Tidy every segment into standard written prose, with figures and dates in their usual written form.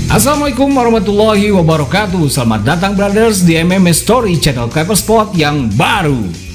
Assalamualaikum warahmatullahi wabarakatuh. Selamat datang brothers di MMA Story channel Clipper Sport yang baru.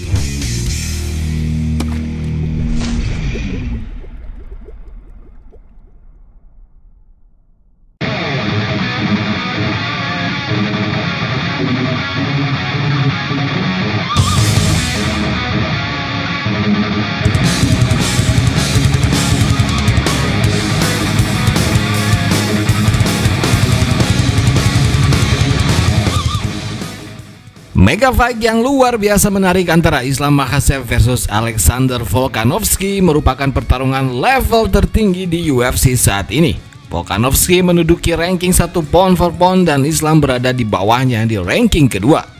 Mega fight yang luar biasa menarik antara Islam Makhachev versus Alexander Volkanovski merupakan pertarungan level tertinggi di UFC saat ini. Volkanovski menduduki ranking 1 pound for pound dan Islam berada di bawahnya di ranking kedua.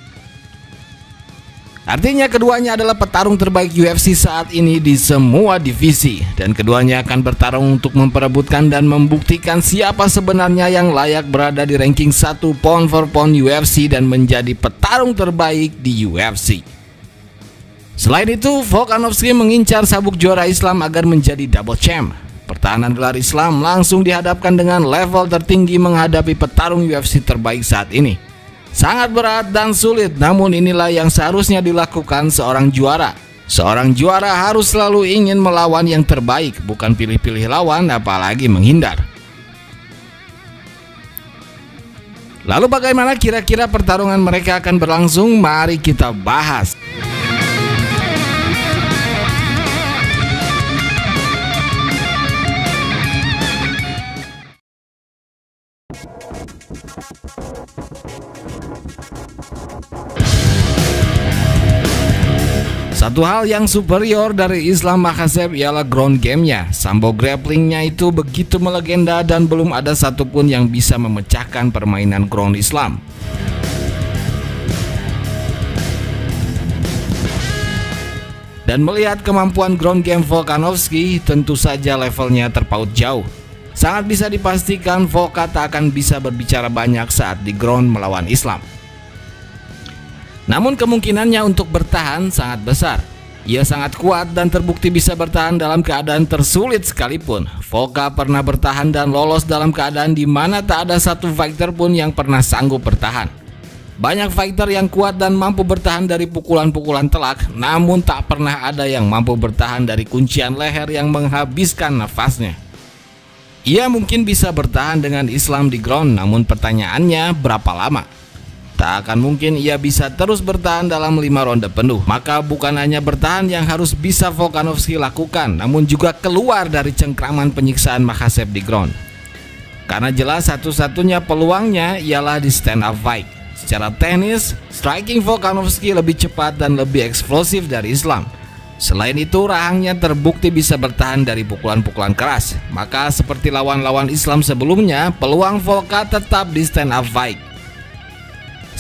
Artinya keduanya adalah petarung terbaik UFC saat ini di semua divisi, dan keduanya akan bertarung untuk memperebutkan dan membuktikan siapa sebenarnya yang layak berada di ranking 1 pound for pound UFC dan menjadi petarung terbaik di UFC. Selain itu, Volkanovski mengincar sabuk juara Islam agar menjadi double champ. Pertahanan gelar Islam langsung dihadapkan dengan level tertinggi menghadapi petarung UFC terbaik saat ini. Sangat berat dan sulit, namun inilah yang seharusnya dilakukan seorang juara. Seorang juara harus selalu ingin melawan yang terbaik, bukan pilih-pilih lawan apalagi menghindar. Lalu bagaimana kira-kira pertarungan mereka akan berlangsung? Mari kita bahas. Satu hal yang superior dari Islam Makhachev ialah ground gamenya. Sambo grapplingnya itu begitu melegenda dan belum ada satupun yang bisa memecahkan permainan ground Islam. Dan melihat kemampuan ground game Volkanovski, tentu saja levelnya terpaut jauh. Sangat bisa dipastikan Volka tak akan bisa berbicara banyak saat di ground melawan Islam. Namun kemungkinannya untuk bertahan sangat besar. Ia sangat kuat dan terbukti bisa bertahan dalam keadaan tersulit sekalipun. Volka pernah bertahan dan lolos dalam keadaan di mana tak ada satu fighter pun yang pernah sanggup bertahan. Banyak fighter yang kuat dan mampu bertahan dari pukulan-pukulan telak, namun tak pernah ada yang mampu bertahan dari kuncian leher yang menghabiskan nafasnya. Ia mungkin bisa bertahan dengan Islam di ground, namun pertanyaannya berapa lama? Tak akan mungkin ia bisa terus bertahan dalam 5 ronde penuh. Maka bukan hanya bertahan yang harus bisa Volkanovski lakukan, namun juga keluar dari cengkraman penyiksaan Makhachev di ground. Karena jelas satu-satunya peluangnya ialah di stand up fight. Secara teknis, striking Volkanovski lebih cepat dan lebih eksplosif dari Islam. Selain itu, rahangnya terbukti bisa bertahan dari pukulan-pukulan keras. Maka seperti lawan-lawan Islam sebelumnya, peluang Volka tetap di stand up fight.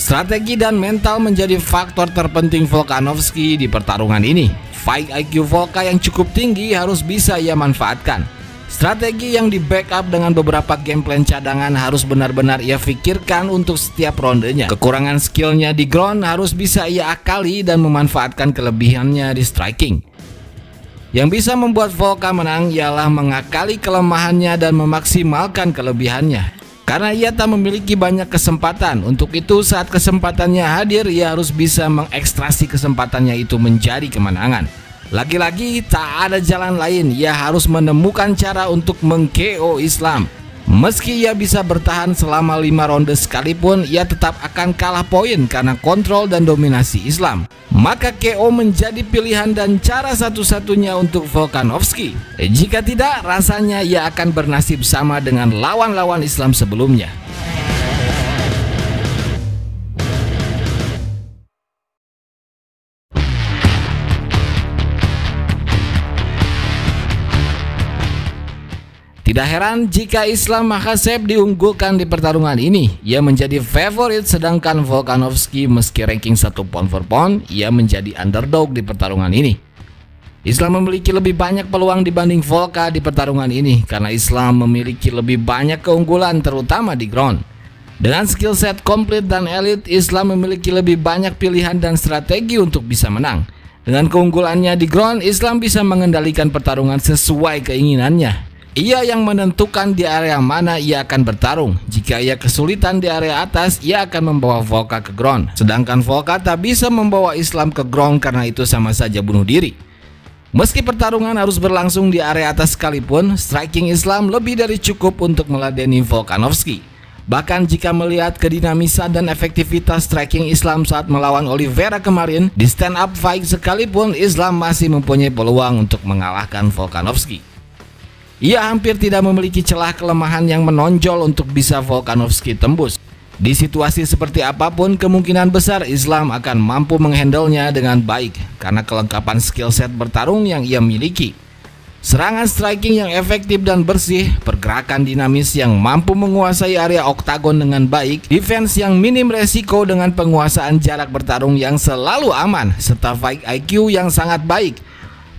Strategi dan mental menjadi faktor terpenting Volkanovski di pertarungan ini. Fight IQ Volka yang cukup tinggi harus bisa ia manfaatkan. Strategi yang di backup dengan beberapa game plan cadangan harus benar-benar ia pikirkan untuk setiap rondenya. Kekurangan skillnya di ground harus bisa ia akali dan memanfaatkan kelebihannya di striking. Yang bisa membuat Volka menang ialah mengakali kelemahannya dan memaksimalkan kelebihannya. Karena ia tak memiliki banyak kesempatan, untuk itu saat kesempatannya hadir, ia harus bisa mengekstrasi kesempatannya itu menjadi kemenangan. Lagi-lagi tak ada jalan lain, ia harus menemukan cara untuk meng-KO Islam. Meski ia bisa bertahan selama 5 ronde sekalipun, ia tetap akan kalah poin karena kontrol dan dominasi Islam. Maka KO menjadi pilihan dan cara satu-satunya untuk Volkanovski. Jika tidak, rasanya ia akan bernasib sama dengan lawan-lawan Islam sebelumnya. Tidak heran jika Islam Makhachev diunggulkan di pertarungan ini. Ia menjadi favorit, sedangkan Volkanovski meski ranking 1 pound for pound, ia menjadi underdog di pertarungan ini. Islam memiliki lebih banyak peluang dibanding Volka di pertarungan ini karena Islam memiliki lebih banyak keunggulan terutama di ground. Dengan skill set komplit dan elit, Islam memiliki lebih banyak pilihan dan strategi untuk bisa menang. Dengan keunggulannya di ground, Islam bisa mengendalikan pertarungan sesuai keinginannya. Ia yang menentukan di area mana ia akan bertarung. Jika ia kesulitan di area atas, ia akan membawa Volka ke ground. Sedangkan Volka tak bisa membawa Islam ke ground karena itu sama saja bunuh diri. Meski pertarungan harus berlangsung di area atas sekalipun, striking Islam lebih dari cukup untuk meladeni Volkanovski. Bahkan jika melihat kedinamisan dan efektivitas striking Islam saat melawan Oliveira kemarin, di stand up fight sekalipun Islam masih mempunyai peluang untuk mengalahkan Volkanovski. Ia hampir tidak memiliki celah kelemahan yang menonjol untuk bisa Volkanovski tembus. Di situasi seperti apapun, kemungkinan besar Islam akan mampu menghandlenya dengan baik karena kelengkapan skill set bertarung yang ia miliki. Serangan striking yang efektif dan bersih, pergerakan dinamis yang mampu menguasai area oktagon dengan baik, defense yang minim resiko dengan penguasaan jarak bertarung yang selalu aman, serta fight IQ yang sangat baik.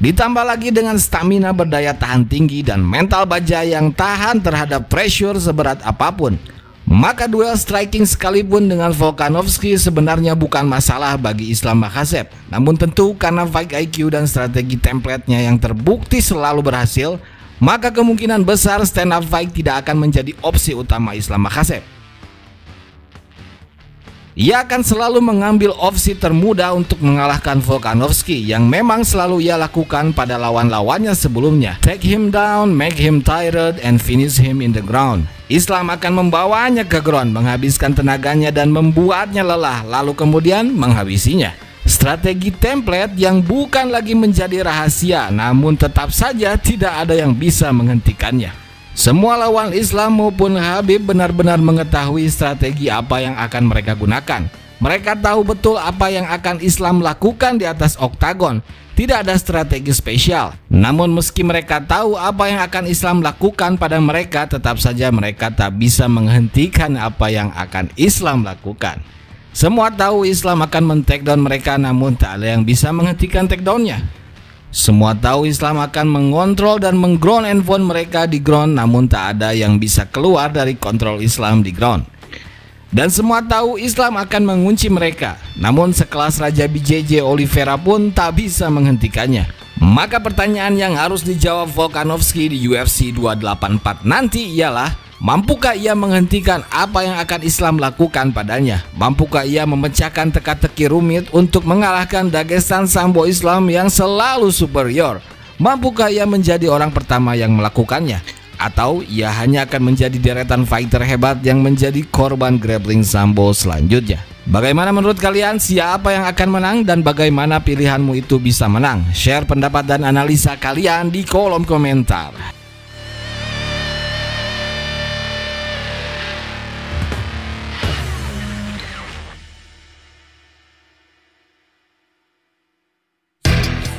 Ditambah lagi dengan stamina berdaya tahan tinggi dan mental baja yang tahan terhadap pressure seberat apapun. Maka duel striking sekalipun dengan Volkanovski sebenarnya bukan masalah bagi Islam Makhachev. Namun tentu karena fight IQ dan strategi template-nya yang terbukti selalu berhasil, maka kemungkinan besar stand up fight tidak akan menjadi opsi utama Islam Makhachev. Ia akan selalu mengambil opsi termudah untuk mengalahkan Volkanovski yang memang selalu ia lakukan pada lawan-lawannya sebelumnya. Take him down, make him tired, and finish him in the ground. Islam akan membawanya ke ground, menghabiskan tenaganya dan membuatnya lelah, lalu kemudian menghabisinya. Strategi template yang bukan lagi menjadi rahasia, namun tetap saja tidak ada yang bisa menghentikannya. Semua lawan Islam maupun Khabib benar-benar mengetahui strategi apa yang akan mereka gunakan. Mereka tahu betul apa yang akan Islam lakukan di atas oktagon. Tidak ada strategi spesial. Namun meski mereka tahu apa yang akan Islam lakukan pada mereka, tetap saja mereka tak bisa menghentikan apa yang akan Islam lakukan. Semua tahu Islam akan men-takedown mereka, namun tak ada yang bisa menghentikan takedownnya. Semua tahu Islam akan mengontrol dan mengground and pound mereka di ground, namun tak ada yang bisa keluar dari kontrol Islam di ground. Dan semua tahu Islam akan mengunci mereka, namun sekelas Raja BJJ Oliveira pun tak bisa menghentikannya. Maka pertanyaan yang harus dijawab Volkanovski di UFC 284 nanti ialah, mampukah ia menghentikan apa yang akan Islam lakukan padanya? Mampukah ia memecahkan teka-teki rumit untuk mengalahkan Dagestan Sambo Islam yang selalu superior? Mampukah ia menjadi orang pertama yang melakukannya? Atau ia hanya akan menjadi deretan fighter hebat yang menjadi korban grappling Sambo selanjutnya? Bagaimana menurut kalian, siapa yang akan menang dan bagaimana pilihanmu itu bisa menang? Share pendapat dan analisa kalian di kolom komentar.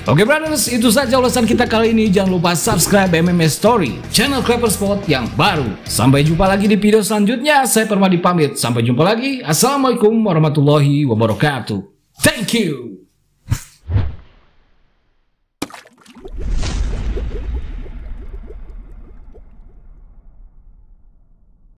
Oke brothers, itu saja ulasan kita kali ini. Jangan lupa subscribe MMA Story, channel Clapper Sport yang baru. Sampai jumpa lagi di video selanjutnya. Saya Permadi pamit. Sampai jumpa lagi. Assalamualaikum warahmatullahi wabarakatuh. Thank you.